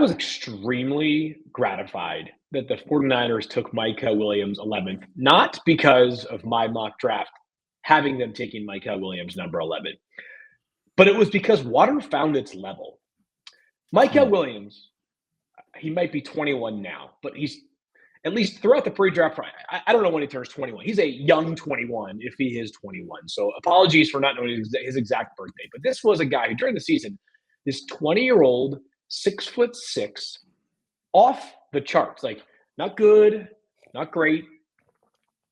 was extremely gratified that the 49ers took Mykel Williams 11th, not because of my mock draft having them taking Mykel Williams number 11, but it was because water found its level. Mykel Williams, he might be 21 now, but he's at least throughout the pre-draft. I don't know when he turns 21. He's a young 21 if he is 21. So apologies for not knowing his exact birthday. But this was a guy who during the season, this 20-year-old, 6'6", off the charts, like not good, not great,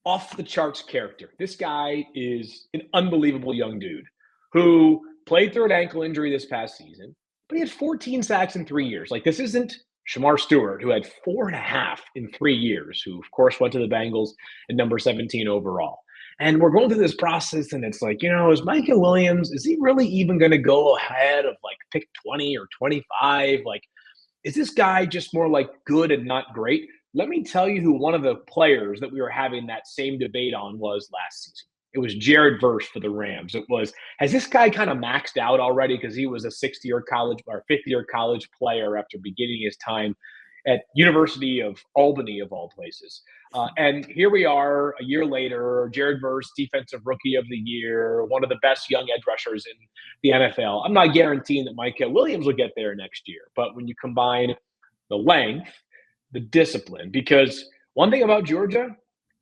off the charts character. This guy is an unbelievable young dude who played through an ankle injury this past season, but he had 14 sacks in 3 years. Like this isn't Shamar Stewart, who had 4.5 in 3 years, who of course went to the Bengals at number 17 overall. And we're going through this process, and it's like, is Mykel Williams, is he really even going to go ahead of like pick 20 or 25? Like, is this guy just more like good and not great? Let me tell you who one of the players that we were having that same debate on was last season. It was Jared Verse for the Rams. It was, has this guy kind of maxed out already because he was a sixth-year college or fifth-year college player after beginning his time at University of Albany, of all places. And here we are a year later, Jared Verse, Defensive Rookie of the Year, one of the best young edge rushers in the NFL. I'm not guaranteeing that Mykel Williams will get there next year, but when you combine the length, the discipline, because one thing about Georgia,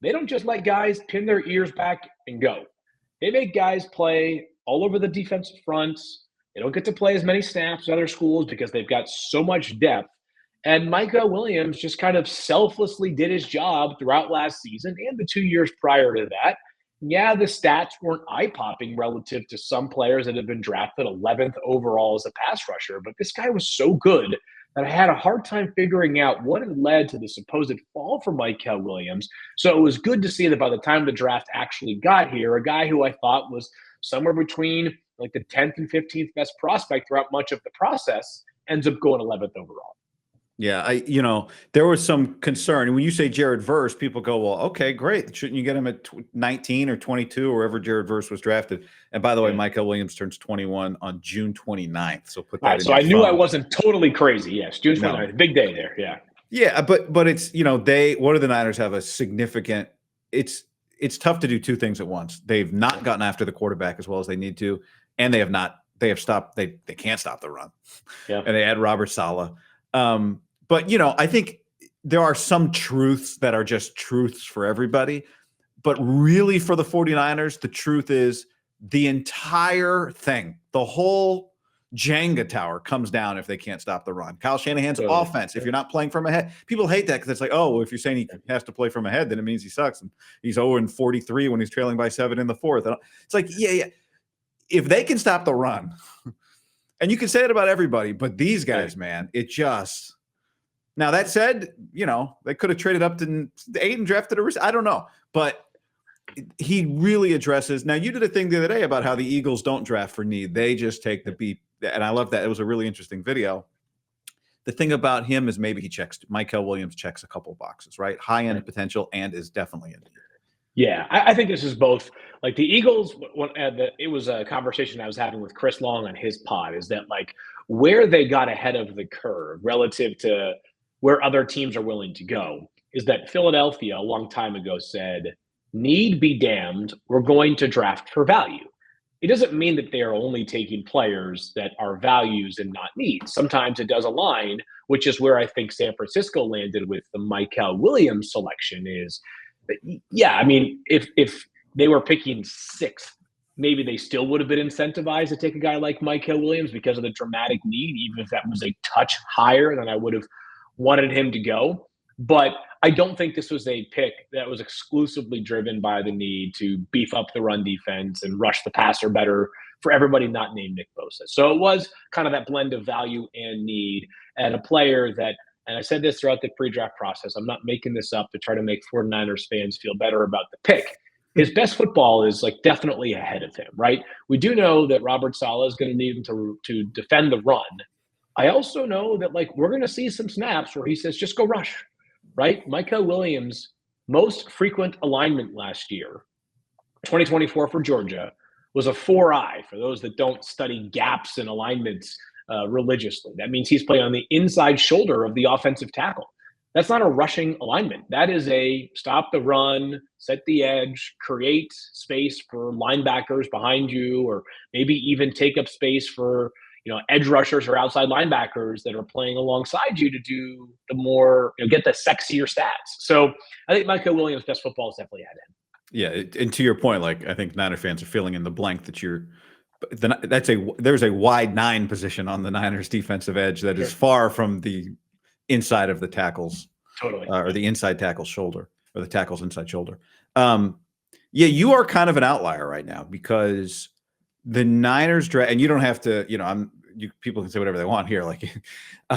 they don't just let guys pin their ears back and go. They make guys play all over the defensive fronts. They don't get to play as many snaps as other schools because they've got so much depth. And Mykel Williams just kind of selflessly did his job throughout last season and the 2 years prior to that. Yeah, the stats weren't eye-popping relative to some players that have been drafted 11th overall as a pass rusher, but this guy was so good that I had a hard time figuring out what had led to the supposed fall for Mykel Williams. So it was good to see that by the time the draft actually got here, a guy who I thought was somewhere between like the 10th and 15th best prospect throughout much of the process ends up going 11th overall. Yeah, there was some concern. When you say Jared Verse, people go, well, okay, great. Shouldn't you get him at 19 or 22 or wherever Jared Verse was drafted? And by the way, Mykel Williams turns 21 on June 29th. So put that in so I knew I wasn't totally crazy. Yes, June 29th, no. Big day there. Yeah. Yeah, but it's, what do the Niners have a significant – it's tough to do two things at once. They've not gotten after the quarterback as well as they need to, and they have stopped – they can't stop the run. Yeah. And they add Robert Saleh. But, I think there are some truths that are just truths for everybody. But really for the 49ers, the truth is the entire thing, the whole Jenga tower comes down if they can't stop the run. Kyle Shanahan's offense, if you're not playing from ahead, people hate that because it's like, oh, well, if you're saying he has to play from ahead, then it means he sucks. And he's 0-43 when he's trailing by 7 in the fourth. It's like, yeah. If they can stop the run, and you can say it about everybody, but these guys, man, it just – now, that said, they could have traded up to 8 and drafted a receiver. I don't know. But he really addresses – now, you did a thing the other day about how the Eagles don't draft for need. They just take the beat. And I love that. It was a really interesting video. The thing about him is maybe Mykel Williams checks a couple of boxes, right? High-end potential and is definitely in need. Yeah, I think this is both. Like the Eagles, it was a conversation I was having with Chris Long on his pod, is that like where they got ahead of the curve relative to – where other teams are willing to go is that Philadelphia a long time ago said, need be damned, we're going to draft for value. It doesn't mean that they are only taking players that are values and not needs. Sometimes it does align, which is where I think San Francisco landed with the Mykel Williams selection is, yeah, I mean, if they were picking 6th, maybe they still would have been incentivized to take a guy like Mykel Williams because of the dramatic need, even if that was a touch higher than I would have wanted him to go. But I don't think this was a pick that was exclusively driven by the need to beef up the run defense and rush the passer better for everybody not named Nick Bosa. So it was kind of that blend of value and need, and a player that, and I said this throughout the pre-draft process, I'm not making this up to try to make 49ers fans feel better about the pick. His best football is like definitely ahead of him, right? We do know that Robert Saleh is going to need him to defend the run. I also know that like we're going to see some snaps where he says, just go rush, right? Mykel Williams' most frequent alignment last year, 2024 for Georgia, was a 4-eye. For those that don't study gaps and alignments, religiously. That means he's playing on the inside shoulder of the offensive tackle. That's not a rushing alignment. That is a stop the run, set the edge, create space for linebackers behind you, or maybe even take up space for edge rushers or outside linebackers that are playing alongside you to do the more, get the sexier stats. So I think Mykel Williams' best football is definitely at him. Yeah, and to your point, like I think Niner fans are filling in the blank that there's a wide 9 position on the Niners defensive edge that is far from the inside of the tackles, totally, or the inside tackle's shoulder, or the tackle's inside shoulder. Yeah, you are kind of an outlier right now because the Niners draft, and you don't have to, people can say whatever they want here. Like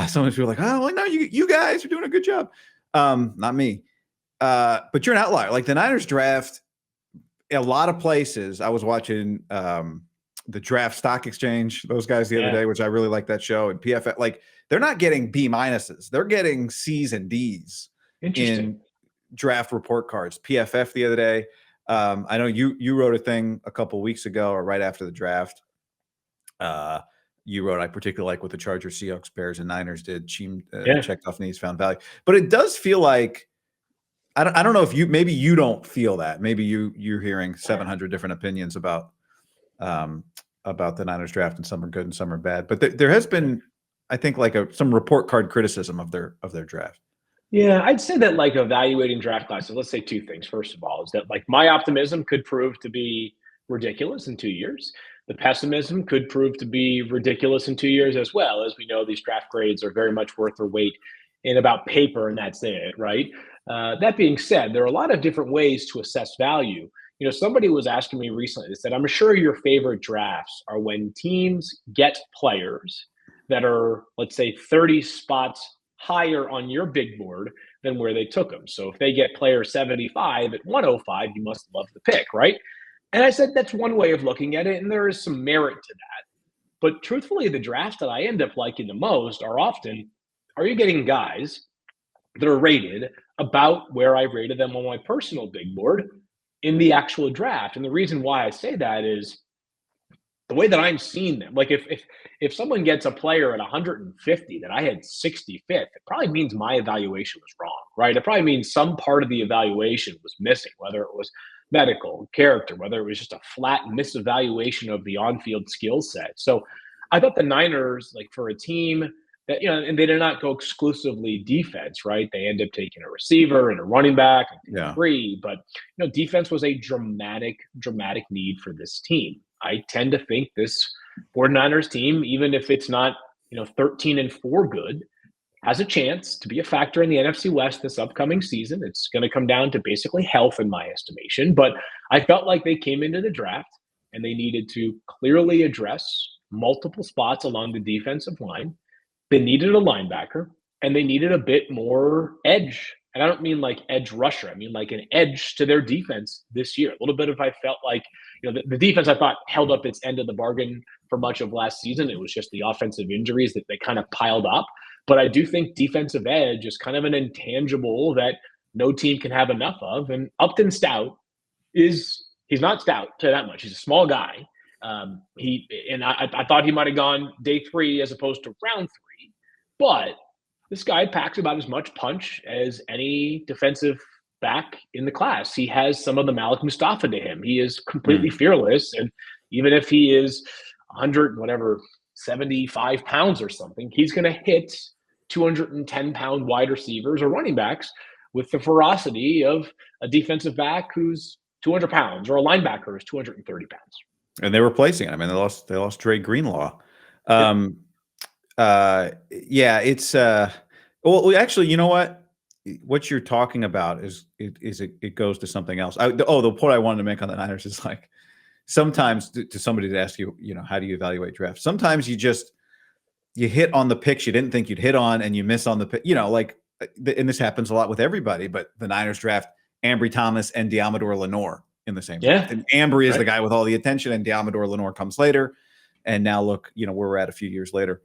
sometimes people are like, oh, well, no, you guys are doing a good job. Not me. But you're an outlier. Like the Niners draft, a lot of places. I was watching the Draft Stock Exchange, those guys the other day, which I really like that show. And PFF, like they're not getting B minuses, they're getting C's and D's in draft report cards. PFF the other day. I know you wrote a thing a couple weeks ago or right after the draft. You wrote, I particularly like what the Chargers, Seahawks, Bears, and Niners did. Checked off needs, found value. But it does feel like, I don't know if maybe you don't feel that. Maybe you're hearing 700 different opinions about the Niners draft, and some are good and some are bad. But there has been, I think, like some report card criticism of their draft. Yeah, I'd say that like evaluating draft classes, let's say 2 things. First of all, is that like my optimism could prove to be ridiculous in 2 years. The pessimism could prove to be ridiculous in 2 years as well. As we know, these draft grades are very much worth their weight in about paper, and that's it, right? That being said, there are a lot of different ways to assess value. Somebody was asking me recently, they said, I'm sure your favorite drafts are when teams get players that are, let's say, 30 spots higher on your big board than where they took them. So if they get player 75 at 105, you must love the pick, right? And I said, that's one way of looking at it, and there is some merit to that. But truthfully, the drafts that I end up liking the most are often, are you getting guys that are rated about where I rated them on my personal big board in the actual draft? And the reason why I say that is the way that I'm seeing them. Like if someone gets a player at 150 that I had 65th, it probably means my evaluation was wrong, right? It probably means some part of the evaluation was missing, whether it was medical, character, whether it was just a flat misevaluation of the on-field skill set. So I thought the Niners, like for a team that, and they did not go exclusively defense, right? They end up taking a receiver and a running back, and 3, but defense was a dramatic need for this team. I tend to think this 49ers team, even if it's not, 13-4 good, has a chance to be a factor in the NFC West this upcoming season. It's going to come down to basically health in my estimation, but I felt like they came into the draft and they needed to clearly address multiple spots along the defensive line. They needed a linebacker, and they needed a bit more edge. And I don't mean like edge rusher. I mean like an edge to their defense this year. A little bit of, I felt like, the defense I thought held up its end of the bargain for much of last season. It was just the offensive injuries that they kind of piled up. But I do think defensive edge is kind of an intangible that no team can have enough of. And Upton Stout he's not stout to that much. He's a small guy. I thought he might have gone day 3 as opposed to round 3, but this guy packs about as much punch as any defensive back in the class. He has some of the Malik Mustafa to him. He is completely fearless, and even if he is 75 pounds or something, he's going to hit 210-pound wide receivers or running backs with the ferocity of a defensive back who's 200 pounds or a linebacker who's 230 pounds. And they were replacing it. I mean, they lost Dre Greenlaw. It's well, actually, you know what you're talking about is it goes to something else. The point I wanted to make on the Niners is like sometimes to somebody to ask you, how do you evaluate drafts? Sometimes you hit on the picks you didn't think you'd hit on, and you miss on the pick. And this happens a lot with everybody. But the Niners draft Ambry Thomas and Deommodore Lenoir in the same draft. And Ambry is the guy with all the attention, and Deommodore Lenoir comes later. And now look, where we're at a few years later.